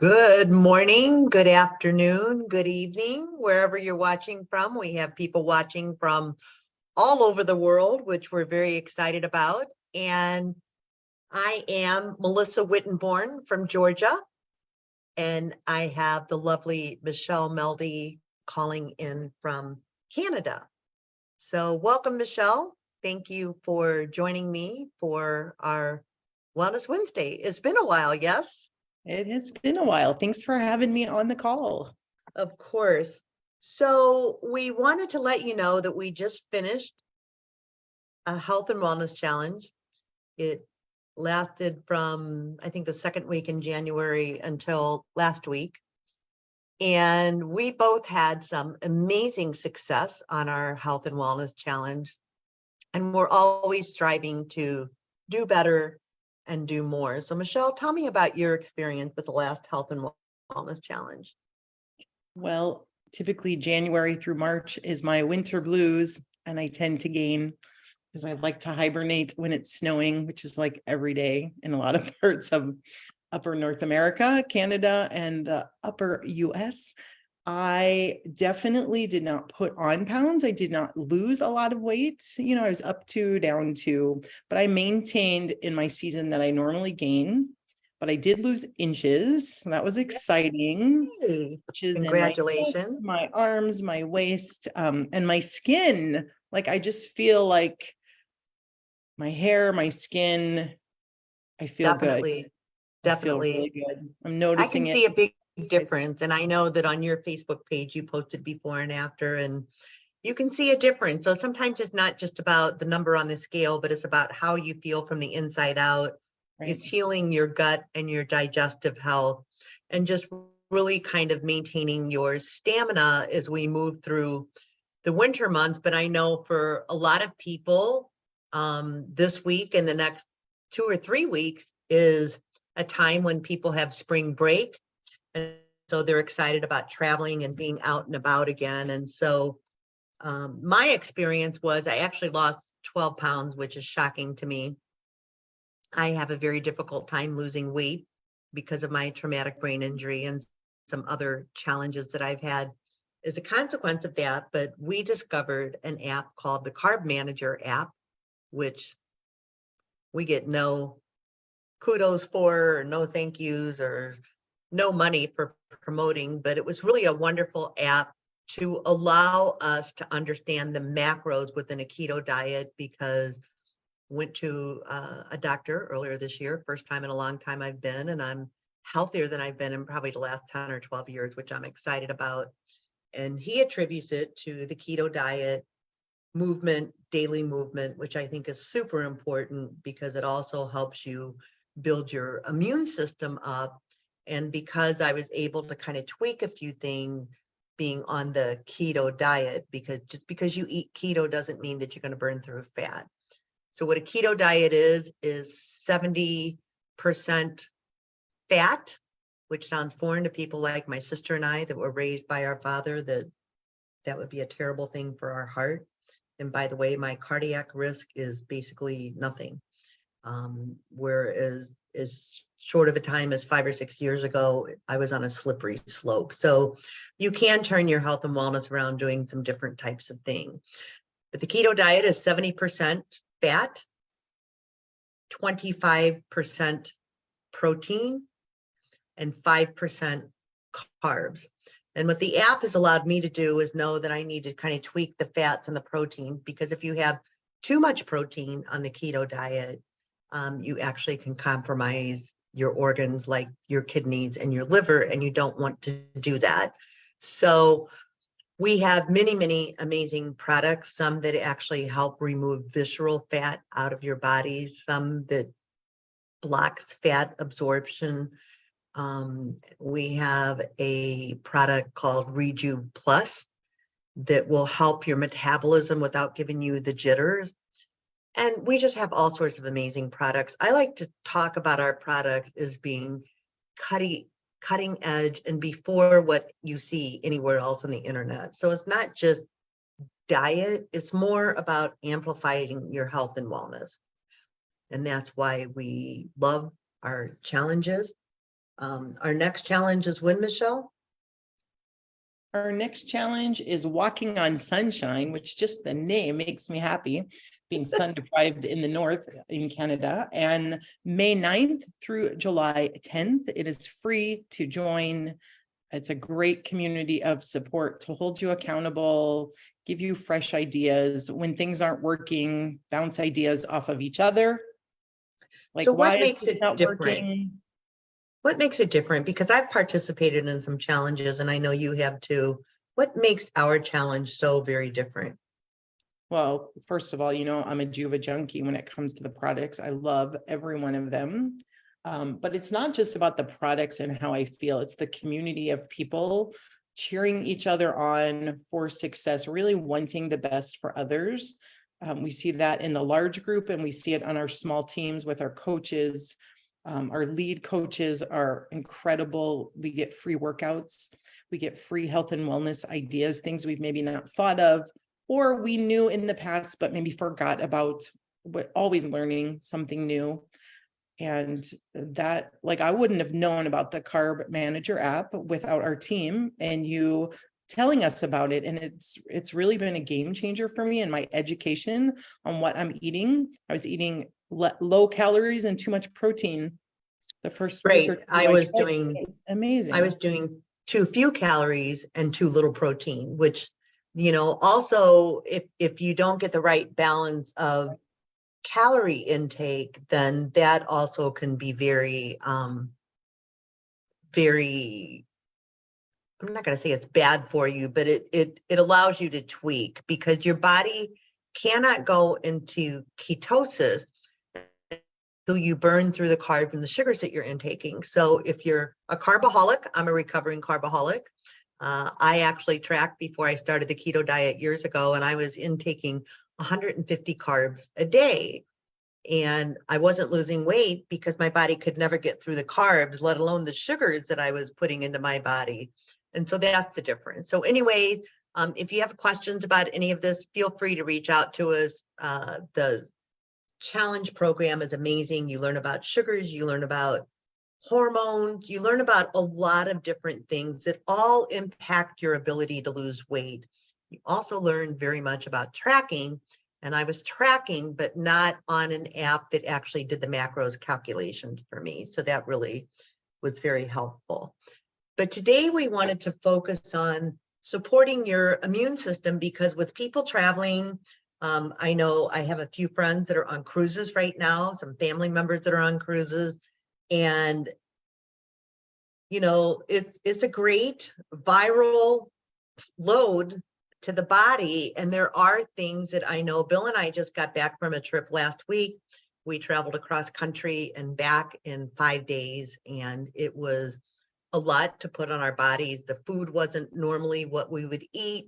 Good morning, good afternoon, good evening, wherever you're watching from. We have people watching from all over the world, which we're very excited about. And I am Melissa Wittenborn from Georgia, and I have the lovely Michelle Meldy calling in from Canada. So welcome, Michelle. Thank you for joining me for our Wellness Wednesday. It's been a while, yes? It has been a while. Thanks for having me on the call. Of course. So we wanted to let you know that we just finished a health and wellness challenge. It lasted from, I think, the second week in January until last week. And we both had some amazing success on our health and wellness challenge. And we're always striving to do better and do more. So Michelle, tell me about your experience with the last health and wellness challenge. Well, typically January through March is my winter blues, and I tend to gain because I like to hibernate when it's snowing, which is like every day in a lot of parts of upper North America, Canada, and the upper US. I definitely did not put on pounds. I did not lose a lot of weight. I was up to, down to, but I maintained in my season that I normally gain. But I did lose inches. So that was exciting. Hey, Inches in my hips, congratulations. my arms, my waist, and my skin. Like I just feel like my hair, my skin, I feel good. I feel really Definitely. good. I'm I noticing can it. see a big difference. And I know that on your Facebook page, you posted before and after, and you can see a difference. So sometimes it's not just about the number on the scale, but it's about how you feel from the inside out. Right. It's healing your gut and your digestive health, and just really kind of maintaining your stamina as we move through the winter months. But I know for a lot of people, this week and the next 2 or 3 weeks is a time when people have spring break. And so they're excited about traveling and being out and about again. And so my experience was I actually lost 12 pounds, which is shocking to me. I have a very difficult time losing weight because of my traumatic brain injury and some other challenges that I've had as a consequence of that. But we discovered an app called the Carb Manager app, which we get no kudos for, or no thank yous, or no money for promoting, but it was really a wonderful app to allow us to understand the macros within a keto diet, because went to a doctor earlier this year, first time in a long time I've been, and I'm healthier than I've been in probably the last 10 or 12 years, which I'm excited about. And he attributes it to the keto diet, movement, daily movement, which I think is super important because it also helps you build your immune system up. And because I was able to kind of tweak a few things being on the keto diet, because just because you eat keto doesn't mean that you're going to burn through fat. So what a keto diet is 70% fat, which sounds foreign to people like my sister and I that were raised by our father, that would be a terrible thing for our heart. And by the way, my cardiac risk is basically nothing. Whereas as short of a time as 5 or 6 years ago, I was on a slippery slope. So you can turn your health and wellness around doing some different types of things. But the keto diet is 70% fat, 25% protein, and 5% carbs. And what the app has allowed me to do is know that I need to kind of tweak the fats and the protein, because if you have too much protein on the keto diet, you actually can compromise your organs like your kidneys and your liver, and you don't want to do that. So we have many, many amazing products, some that actually help remove visceral fat out of your body, some that blocks fat absorption. We have a product called Reju Plus that will help your metabolism without giving you the jitters. And we just have all sorts of amazing products. I like to talk about our product as being cutting edge and before what you see anywhere else on the internet. So it's not just diet, it's more about amplifying your health and wellness. And that's why we love our challenges. Our next challenge is when, Michelle? Our next challenge is walking on sunshine, which just the name makes me happy, being sun deprived in the north in Canada. And May 9th through July 10th, it is free to join. It's a great community of support to hold you accountable, give you fresh ideas. When things aren't working, bounce ideas off of each other. Like, So what why is makes this it not different? working? What makes it different? Because I've participated in some challenges and I know you have too. What makes our challenge so very different? Well, first of all, I'm a Juva junkie when it comes to the products. I love every one of them. But it's not just about the products and how I feel. It's the community of people cheering each other on for success, really wanting the best for others. We see that in the large group and we see it on our small teams with our coaches. Our lead coaches are incredible. We get free workouts. We get free health and wellness ideas, things we've maybe not thought of, or we knew in the past, but maybe forgot about. But always learning something new. And that, like, I wouldn't have known about the Carb Manager app without our team and you telling us about it. And it's really been a game changer for me in my education on what I'm eating. I was eating low calories and too much protein the first week or Right. two I I was tried it. doing It's amazing. I was doing too few calories and too little protein, which, also if you don't get the right balance of calorie intake, then that also can be very, very, I'm not going to say it's bad for you, but it allows you to tweak because your body cannot go into ketosis until you burn through the carbs and the sugars that you're intaking. So if you're a carbaholic, I'm a recovering carbaholic. I actually tracked before I started the keto diet years ago, and I was intaking 150 carbs a day. And I wasn't losing weight because my body could never get through the carbs, let alone the sugars that I was putting into my body. And so that's the difference. So anyway, if you have questions about any of this, feel free to reach out to us. The challenge program is amazing. You learn about sugars, you learn about hormones, you learn about a lot of different things that all impact your ability to lose weight. You also learn very much about tracking. And I was tracking, but not on an app that actually did the macros calculations for me. So that really was very helpful. But today we wanted to focus on supporting your immune system because with people traveling, I know I have a few friends that are on cruises right now, some family members that are on cruises, and it's a great viral load to the body. And there are things that I know. Bill and I just got back from a trip last week. We traveled across country and back in 5 days, and it was a lot to put on our bodies. The food wasn't normally what we would eat.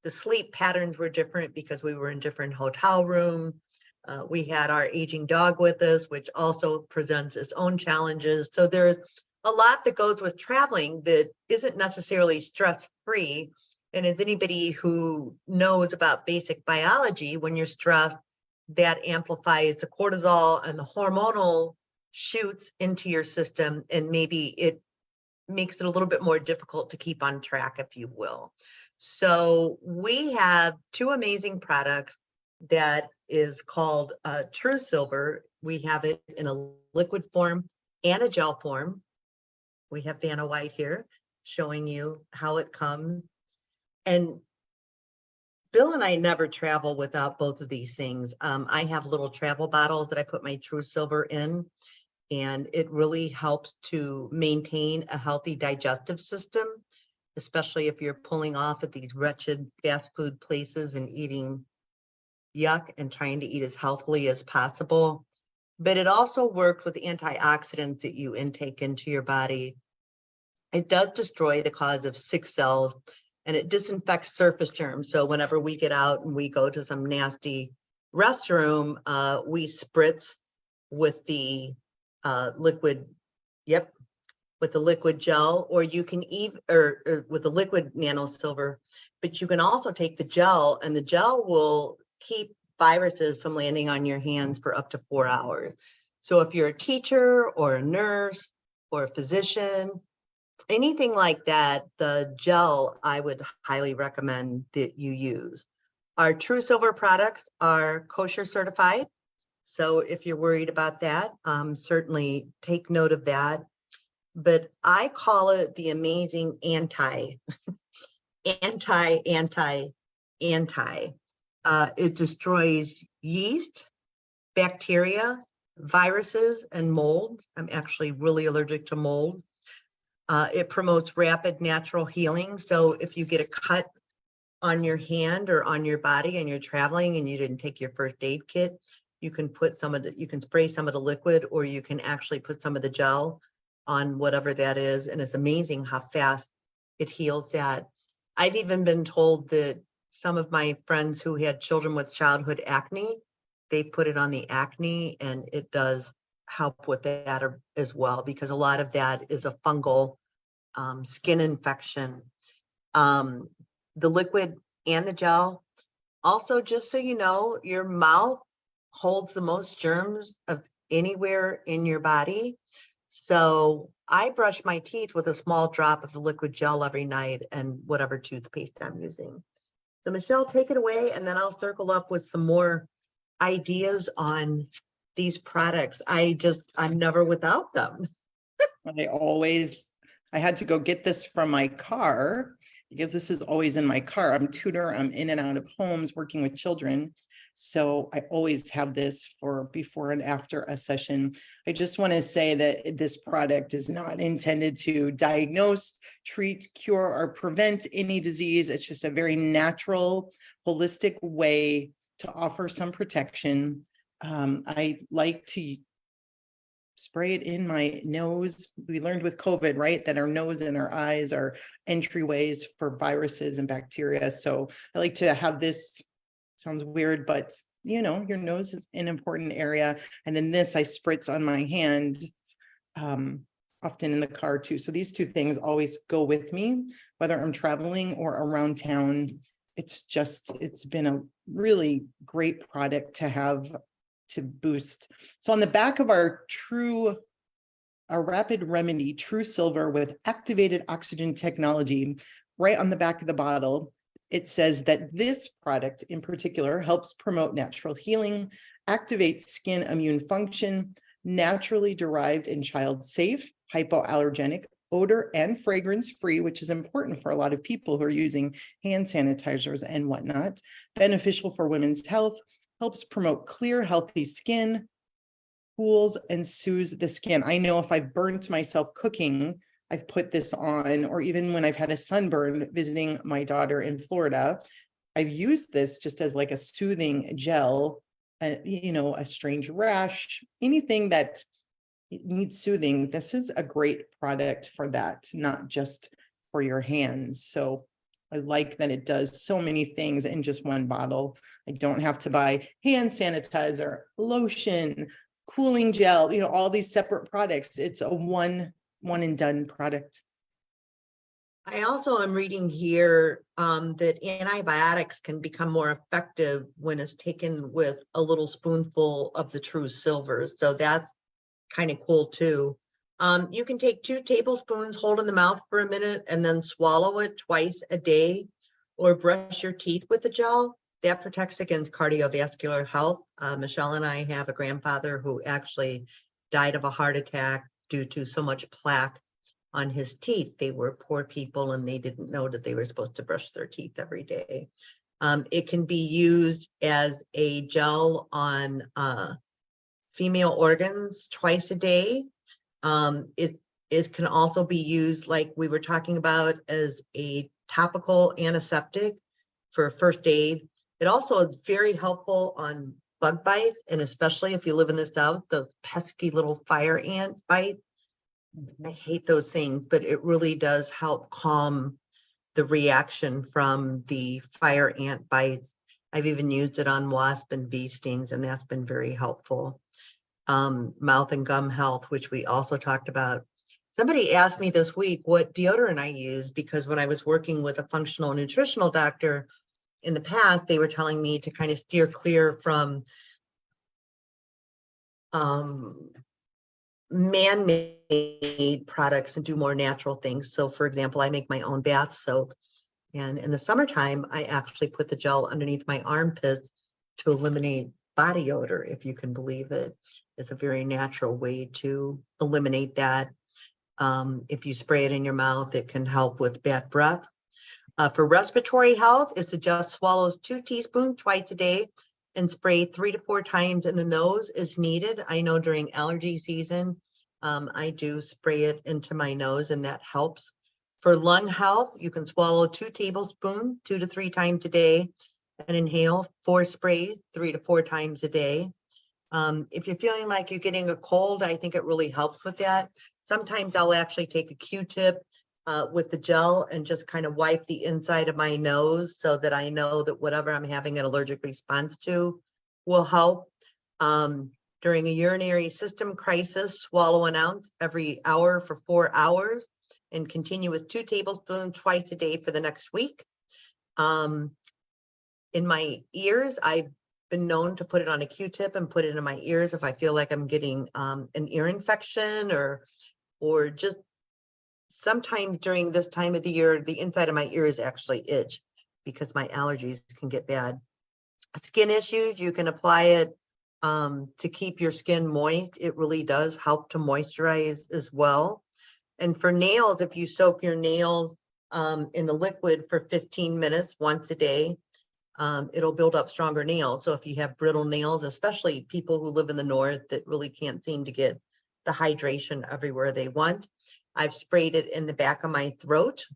The sleep patterns were different because we were in different hotel rooms. We had our aging dog with us, which also presents its own challenges. So there's a lot that goes with traveling that isn't necessarily stress-free. And as anybody who knows about basic biology, when you're stressed, that amplifies the cortisol and the hormonal shoots into your system, and maybe it makes it a little bit more difficult to keep on track, if you will. So we have two amazing products that is called True Silver. We have it in a liquid form and a gel form. We have Vanna White here showing you how it comes. And Bill and I never travel without both of these things. I have little travel bottles that I put my True Silver in, and it really helps to maintain a healthy digestive system, especially if you're pulling off at these wretched fast food places and eating yuck and trying to eat as healthily as possible. But it also works with antioxidants that you intake into your body. It does destroy the cause of sick cells, and it disinfects surface germs. So whenever we get out and we go to some nasty restroom, we spritz with the liquid, with the liquid gel, or you can even, or with the liquid nano silver, but you can also take the gel, and the gel will keep viruses from landing on your hands for up to 4 hours. So if you're a teacher or a nurse or a physician, anything like that, the gel, I would highly recommend that you use. Our True Silver products are kosher certified. So if you're worried about that, certainly take note of that. But I call it the amazing anti. It destroys yeast, bacteria, viruses, and mold. I'm actually really allergic to mold. It promotes rapid natural healing. So if you get a cut on your hand or on your body and you're traveling and you didn't take your first aid kit, you can put some of the, you can spray some of the liquid, or you can actually put some of the gel on whatever that is. And it's amazing how fast it heals that. I've even been told that some of my friends who had children with childhood acne, they put it on the acne and it does help with that as well, because a lot of that is a fungal skin infection. The liquid and the gel. Also, just so you know, your mouth holds the most germs of anywhere in your body. So I brush my teeth with a small drop of the liquid gel every night and whatever toothpaste I'm using. So Michelle, take it away, and then I'll circle up with some more ideas on these products. I'm never without them. I had to go get this from my car because this is always in my car. I'm a tutor, I'm in and out of homes working with children. So I always have this for before and after a session. I just want to say that this product is not intended to diagnose, treat, cure, or prevent any disease. It's just a very natural, holistic way to offer some protection. I like to spray it in my nose. We learned with COVID, right, that our nose and our eyes are entryways for viruses and bacteria. So I like to have this, sounds weird, but you know, your nose is an important area. And then this I spritz on my hand, often in the car too. So these two things always go with me, whether I'm traveling or around town. It's been a really great product to have to boost. So on the back of our Rapid Remedy True Silver with activated oxygen technology, right on the back of the bottle, it says that this product in particular helps promote natural healing, activates skin immune function, naturally derived and child safe, hypoallergenic, odor and fragrance free, which is important for a lot of people who are using hand sanitizers and whatnot, beneficial for women's health, helps promote clear, healthy skin, cools and soothes the skin. I know if I've burnt myself cooking, I've put this on, or even when I've had a sunburn visiting my daughter in Florida, I've used this just as like a soothing gel, you know, a strange rash, anything that needs soothing. This is a great product for that, not just for your hands. So I like that it does so many things in just one bottle. I don't have to buy hand sanitizer, lotion, cooling gel, you know, all these separate products. It's a one and done product. I also am reading here that antibiotics can become more effective when it's taken with a little spoonful of the True Silver. So that's kind of cool too. You can take 2 tablespoons, hold in the mouth for a minute, and then swallow it twice a day, or brush your teeth with the gel. That protects against cardiovascular health. Michelle and I have a grandfather who actually died of a heart attack due to so much plaque on his teeth. They were poor people and they didn't know that they were supposed to brush their teeth every day. It can be used as a gel on female organs twice a day. It can also be used, like we were talking about, as a topical antiseptic for first aid. It also is very helpful on bug bites, and especially if you live in the South, those pesky little fire ant bites. I hate those things, but it really does help calm the reaction from the fire ant bites. I've even used it on wasp and bee stings, and that's been very helpful. Mouth and gum health, which we also talked about. Somebody asked me this week what deodorant I use, because when I was working with a functional nutritional doctor in the past, they were telling me to kind of steer clear from man-made products and do more natural things. So for example, I make my own bath soap, and in the summertime, I actually put the gel underneath my armpits to eliminate body odor, if you can believe it. It's a very natural way to eliminate that. If you spray it in your mouth, it can help with bad breath. For respiratory health, it suggests swallows 2 teaspoons twice a day and spray 3 to 4 times in the nose as needed. I know during allergy season, I do spray it into my nose, and that helps. For lung health, you can swallow 2 tablespoons 2 to 3 times a day and inhale 4 sprays 3 to 4 times a day. If you're feeling like you're getting a cold, I think it really helps with that. Sometimes I'll actually take a Q-tip with the gel and just kind of wipe the inside of my nose so that I know that whatever I'm having an allergic response to will help. During a urinary system crisis, swallow an ounce every hour for 4 hours and continue with 2 tablespoons twice a day for the next week. In my ears, I've been known to put it on a Q-tip and put it in my ears if I feel like I'm getting an ear infection, or just sometimes during this time of the year, the inside of my ears actually itch because my allergies can get bad. Skin issues, you can apply it to keep your skin moist. It really does help to moisturize as well. And for nails, if you soak your nails in the liquid for 15 minutes once a day, it'll build up stronger nails. So if you have brittle nails, especially people who live in the north that really can't seem to get the hydration everywhere they want, I've sprayed it in the back of my throat,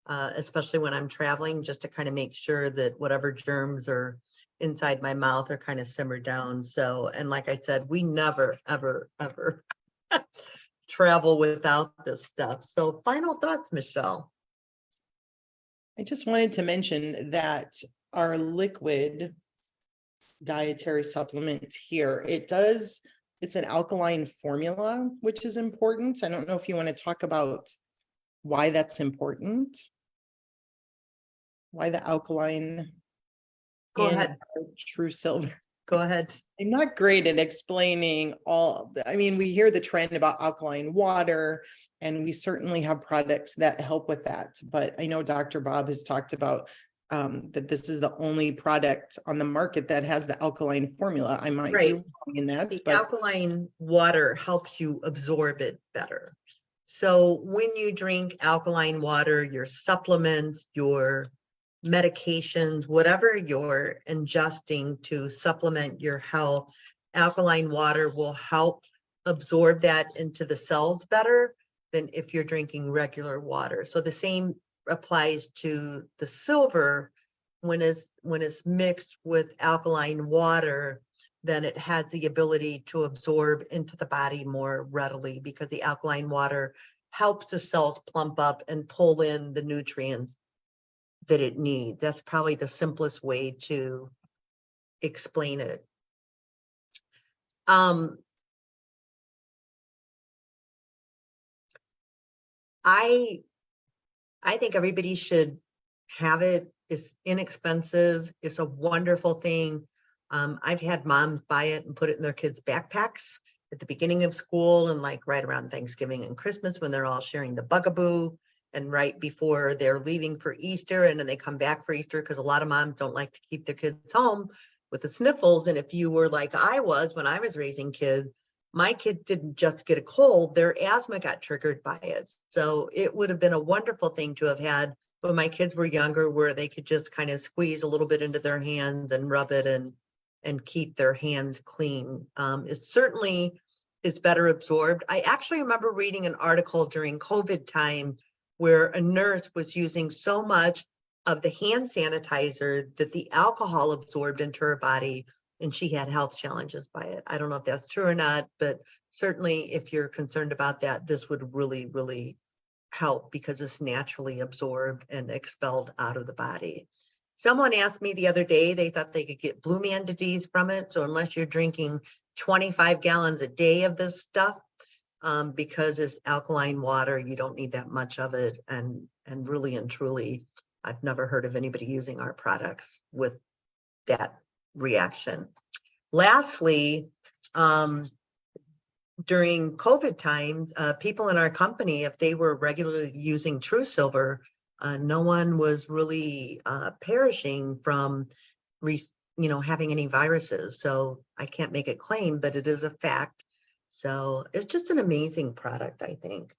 especially when I'm traveling, just to kind of make sure that whatever germs are inside my mouth are kind of simmered down. So, and like I said, we never, ever, ever travel without this stuff. So final thoughts, Michelle. I just wanted to mention that our liquid dietary supplement here, it's an alkaline formula, which is important. I don't know if you want to talk about why that's important. Why the alkaline Go in ahead. our True Silver. Go ahead. I'm not great at explaining I mean, we hear the trend about alkaline water, and we certainly have products that help with that. But I know Dr. Bob has talked about that this is the only product on the market that has the alkaline formula. I might be Right. wrong in that, The but alkaline water helps you absorb it better. So when you drink alkaline water, your supplements, your medications, whatever you're ingesting to supplement your health, alkaline water will help absorb that into the cells better than if you're drinking regular water. So the same applies to the silver. When it's mixed with alkaline water, then it has the ability to absorb into the body more readily, because the alkaline water helps the cells plump up and pull in the nutrients that it needs. That's probably the simplest way to explain it. I think everybody should have it. It's inexpensive. It's a wonderful thing. I've had moms buy it and put it in their kids' backpacks at the beginning of school, and like right around Thanksgiving and Christmas when they're all sharing the bugaboo, and right before they're leaving for Easter, and then they come back for Easter, because a lot of moms don't like to keep their kids home with the sniffles. And if you were like I was when I was raising kids, my kids didn't just get a cold, their asthma got triggered by it. So it would have been a wonderful thing to have had when my kids were younger, where they could just kind of squeeze a little bit into their hands and rub it and keep their hands clean. It certainly is better absorbed. I actually remember reading an article during COVID time where a nurse was using so much of the hand sanitizer that the alcohol absorbed into her body, and she had health challenges by it. I don't know if that's true or not, but certainly if you're concerned about that, this would really, really help, because it's naturally absorbed and expelled out of the body. Someone asked me the other day, they thought they could get Blue Man disease from it. So unless you're drinking 25 gallons a day of this stuff, because it's alkaline water, you don't need that much of it. And really and truly, I've never heard of anybody using our products with that reaction. Lastly, during COVID times, people in our company, if they were regularly using True Silver, no one was really perishing from, having any viruses. So I can't make a claim, but it is a fact. So it's just an amazing product, I think.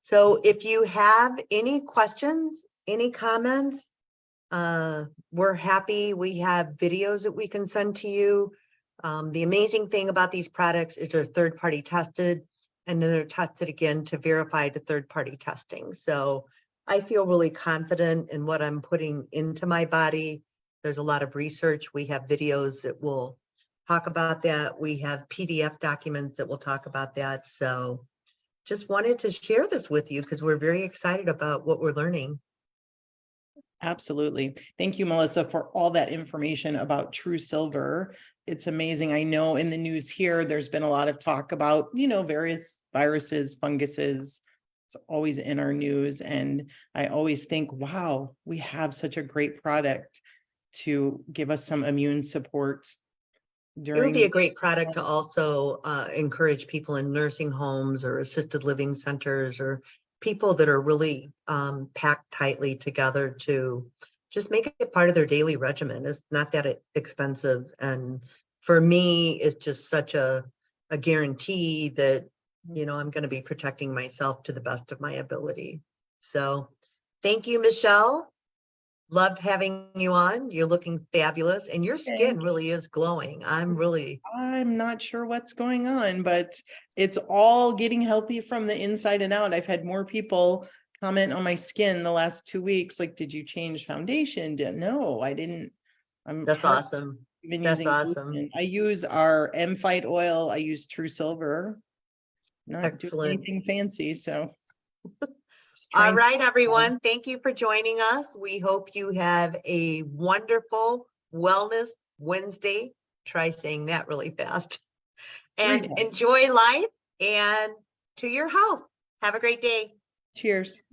So if you have any questions, any comments, we're happy. We have videos that we can send to you. The amazing thing about these products is they're third-party tested, and then they're tested again to verify the third-party testing. So I feel really confident in what I'm putting into my body. There's a lot of research. We have videos that will talk about that. We have PDF documents that will talk about that. So just wanted to share this with you because we're very excited about what we're learning. Absolutely. Thank you, Melissa, for all that information about True Silver. It's amazing. I know in the news here, there's been a lot of talk about, various viruses, funguses. It's always in our news. And I always think, wow, we have such a great product to give us some immune support It would be during. a great product to also encourage people in nursing homes or assisted living centers or people that are really packed tightly together to just make it part of their daily regimen. It's not that expensive. And for me, it's just such a guarantee that, I'm going to be protecting myself to the best of my ability. So thank you, Michelle. Loved having you on. You're looking fabulous and your skin really is glowing. I'm not sure what's going on, but it's all getting healthy from the inside and out. I've had more people comment on my skin the last 2 weeks. Like, did you change foundation? No, I didn't. That's awesome. Been That's using awesome. gluten. I use our M-Fight oil. I use True Silver. Not doing Excellent. anything fancy, so. All right, everyone. Thank you for joining us. We hope you have a wonderful Wellness Wednesday. Try saying that really fast. And enjoy life and to your health. Have a great day. Cheers.